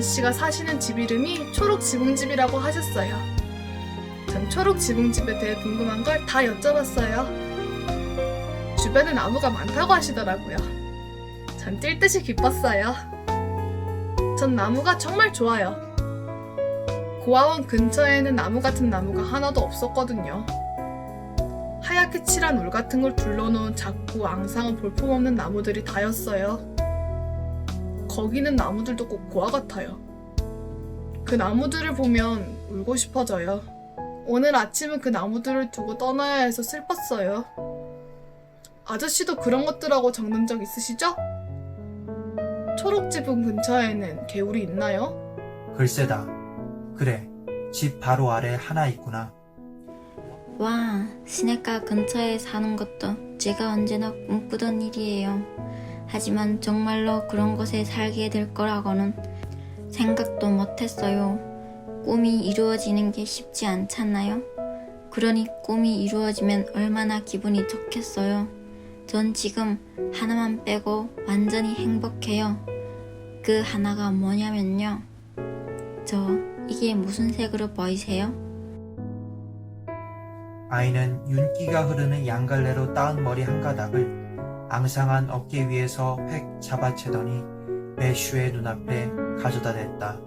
아저씨가 사시는 집 이름이 초록지붕집이라고 하셨어요. 전 초록지붕집에 대해 궁금한 걸 다 여쭤봤어요. 주변에 나무가 많다고 하시더라고요. 전 뛸 듯이 기뻤어요. 전 나무가 정말 좋아요. 고아원 근처에는 나무 같은 나무가 하나도 없었거든요. 하얗게 칠한 울 같은 걸 둘러놓은 작고 앙상한 볼품없는 나무들이 다였어요. 거기는 나무들도 꼭 고아 같아요. 그 나무들을 보면 울고 싶어져요. 오늘 아침은 그 나무들을 두고 떠나야 해서 슬펐어요. 아저씨도 그런 것들하고 적는 적 있으시죠? 초록지붕 근처에는 개울이 있나요? 글쎄다. 그래, 집 바로 아래 하나 있구나. 와, 시냇가 근처에 사는 것도 제가 언제나 꿈꾸던 일이에요. 하지만 정말로 그런 곳에 살게 될 거라고는 생각도 못했어요. 꿈이 이루어지는 게 쉽지 않잖아요. 그러니 꿈이 이루어지면 얼마나 기분이 좋겠어요. 전 지금 하나만 빼고 완전히 행복해요. 그 하나가 뭐냐면요. 이게 무슨 색으로 보이세요? 아이는 윤기가 흐르는 양갈래로 따은 머리 한 가닥을 앙상한 어깨 위에서 획 잡아채더니 매슈의 눈앞에 가져다 댔다.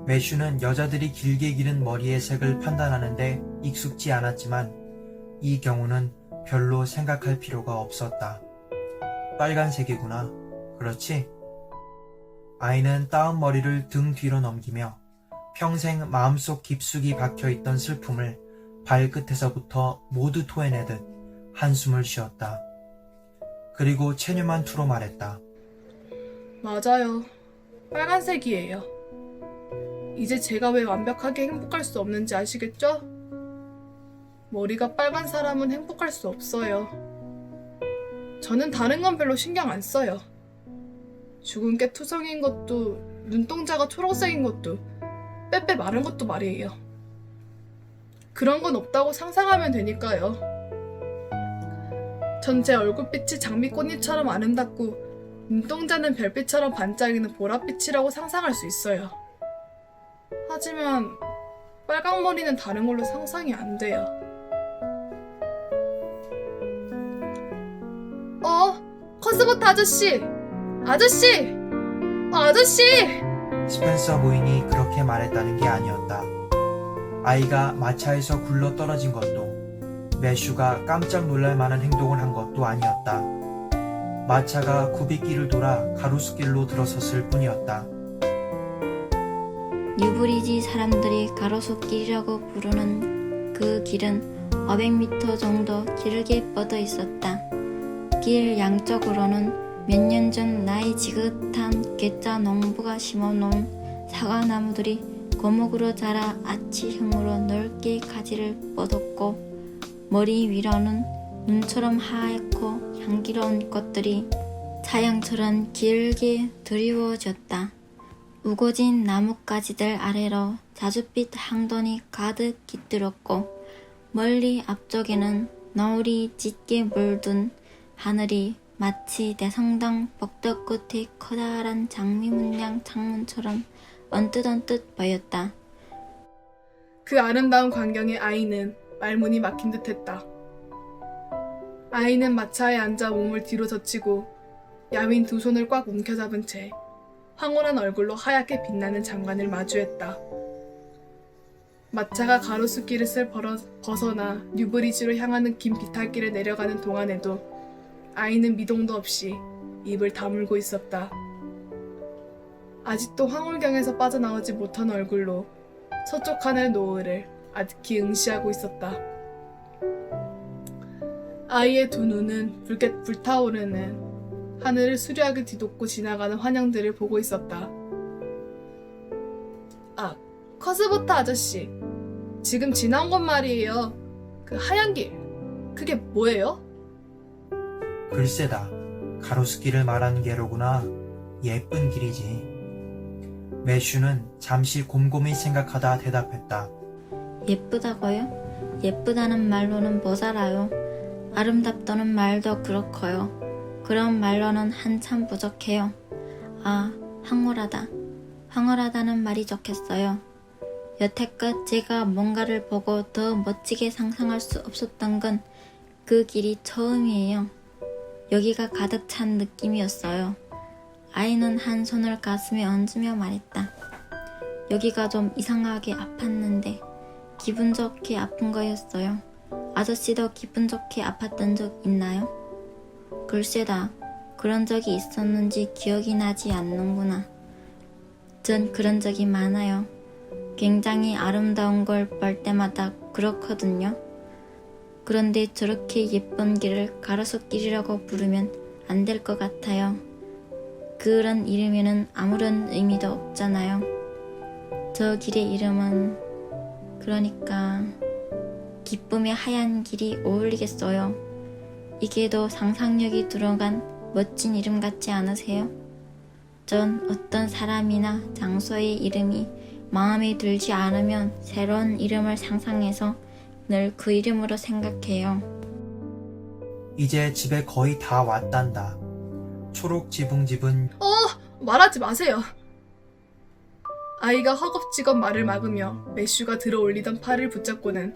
매슈는 여자들이 길게 기른 머리의 색을 판단하는데 익숙지 않았지만 이 경우는 별로 생각할 필요가 없었다. 빨간색이구나. 그렇지? 아이는 따은 머리를 등 뒤로 넘기며 평생 마음속 깊숙이 박혀있던 슬픔을 발끝에서부터 모두 토해내듯 한숨을 쉬었다. 그리고 체념한 투로 말했다. 맞아요. 빨간색이에요. 이제 제가 왜 완벽하게 행복할 수 없는지 아시겠죠? 머리가 빨간 사람은 행복할 수 없어요. 저는 다른 건 별로 신경 안 써요. 죽은 게 투성인 것도, 눈동자가 초록색인 것도, 빼빼 마른 것도 말이에요. 그런 건 없다고 상상하면 되니까요. 전 제 얼굴빛이 장미꽃잎처럼 아름답고 눈동자는 별빛처럼 반짝이는 보랏빛이라고 상상할 수 있어요. 하지만 빨강머리는 다른 걸로 상상이 안 돼요. 커스버트 아저씨! 아저씨! 아저씨! 스펜서 부인이 그렇게 말했다는 게 아니었다. 아이가 마차에서 굴러 떨어진 것도 매슈가 깜짝 놀랄 만한 행동을 한 것도 아니었다. 마차가 굽이길을 돌아 가로수길로 들어섰을 뿐이었다. 뉴브리지 사람들이 가로수길이라고 부르는 그 길은 500m 정도 길게 뻗어 있었다. 길 양쪽으로는 몇 년 전 나이 지긋한 괴짜 농부가 심어놓은 사과나무들이 고목으로 자라 아치형으로 넓게 가지를 뻗었고 머리 위로는 눈처럼 하얗고 향기로운 꽃들이 차양처럼 길게 드리워졌다. 우거진 나뭇가지들 아래로 자줏빛 항don이 가득 깃들었고 멀리 앞쪽에는 노을이 짙게 물든 하늘이 마치 대성당 벽돌 끝의 커다란 장미문양 창문처럼 언뜻언뜻 보였다. 그 아름다운 광경에 아이는 말문이 막힌 듯했다. 아이는 마차에 앉아 몸을 뒤로 젖히고 야윈 두 손을 꽉 움켜잡은 채 황홀한 얼굴로 하얗게 빛나는 장관을 마주했다. 마차가 가로수길을 벗어나 뉴브리지로 향하는 긴 비탈길을 내려가는 동안에도 아이는 미동도 없이 입을 다물고 있었다. 아직도 황홀경에서 빠져나오지 못한 얼굴로 서쪽 하늘 노을을 아득히 응시하고 있었다. 아이의 두 눈은 붉게 불타오르는 하늘을 수려하게 뒤덮고 지나가는 환영들을 보고 있었다. 커스버트 아저씨, 지금 지나온 건 말이에요. 그 하얀 길, 그게 뭐예요? 글쎄다. 가로수길을 말하는 게로구나. 예쁜 길이지. 매슈는 잠시 곰곰이 생각하다 대답했다. 예쁘다고요? 예쁘다는 말로는 모자라요. 아름답다는 말도 그렇고요. 그런 말로는 한참 부족해요. 황홀하다. 황홀하다는 말이 적혔어요. 여태껏 제가 뭔가를 보고 더 멋지게 상상할 수 없었던 건 그 길이 처음이에요. 여기가 가득 찬 느낌이었어요. 아이는 한 손을 가슴에 얹으며 말했다. 여기가 좀 이상하게 아팠는데 기분 좋게 아픈 거였어요. 아저씨도 기분 좋게 아팠던 적 있나요? 글쎄다. 그런 적이 있었는지 기억이 나지 않는구나. 전 그런 적이 많아요. 굉장히 아름다운 걸 볼 때마다 그렇거든요. 그런데 저렇게 예쁜 길을 가로수길이라고 부르면 안 될 것 같아요. 그런 이름에는 아무런 의미도 없잖아요. 저 길의 이름은 그러니까 기쁨의 하얀 길이 어울리겠어요. 이게 더 상상력이 들어간 멋진 이름 같지 않으세요? 전 어떤 사람이나 장소의 이름이 마음에 들지 않으면 새로운 이름을 상상해서 늘 그 이름으로 생각해요. 이제 집에 거의 다 왔단다. 초록 지붕집은 말하지 마세요. 아이가 허겁지겁 말을 막으며 매슈가 들어올리던 팔을 붙잡고는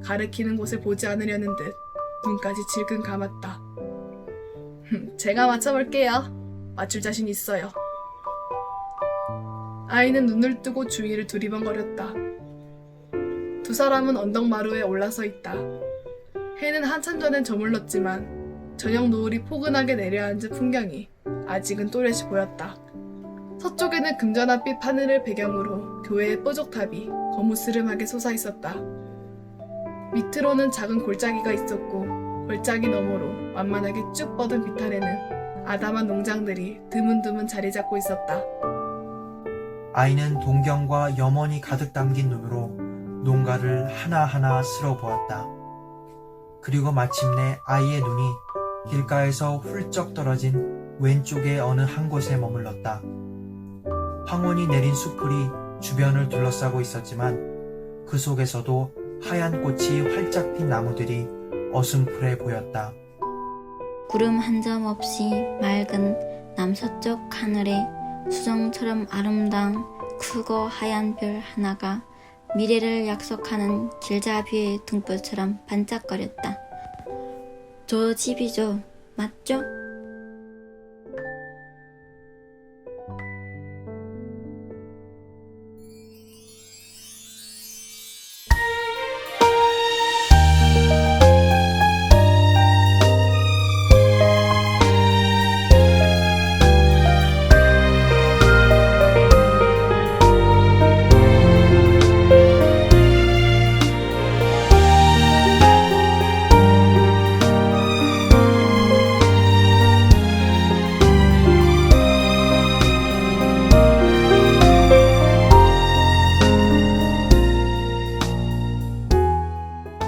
가리키는 곳을 보지 않으려는 듯 눈까지 질끈 감았다. 제가 맞춰볼게요. 맞출 자신 있어요. 아이는 눈을 뜨고 주위를 두리번거렸다. 두 사람은 언덕마루에 올라서 있다. 해는 한참 전엔 저물렀지만 저녁 노을이 포근하게 내려앉은 풍경이 아직은 또렷이 보였다. 서쪽에는 금전합빛 하늘을 배경으로 교회의 뾰족탑이 거무스름하게 솟아있었다. 밑으로는 작은 골짜기가 있었고 골짜기 너머로 완만하게 쭉 뻗은 비탈에는 아담한 농장들이 드문드문 자리 잡고 있었다. 아이는 동경과 염원이 가득 담긴 눈으로 농가를 하나하나 쓸어보았다. 그리고 마침내 아이의 눈이 길가에서 훌쩍 떨어진 왼쪽의 어느 한 곳에 머물렀다. 황혼이 내린 수풀이 주변을 둘러싸고 있었지만 그 속에서도 하얀 꽃이 활짝 핀 나무들이 어슴푸레 보였다. 구름 한 점 없이 맑은 남서쪽 하늘에 수정처럼 아름다운 크고 하얀 별 하나가 미래를 약속하는 길잡이의 등불처럼 반짝거렸다. 저 집이죠. 맞죠?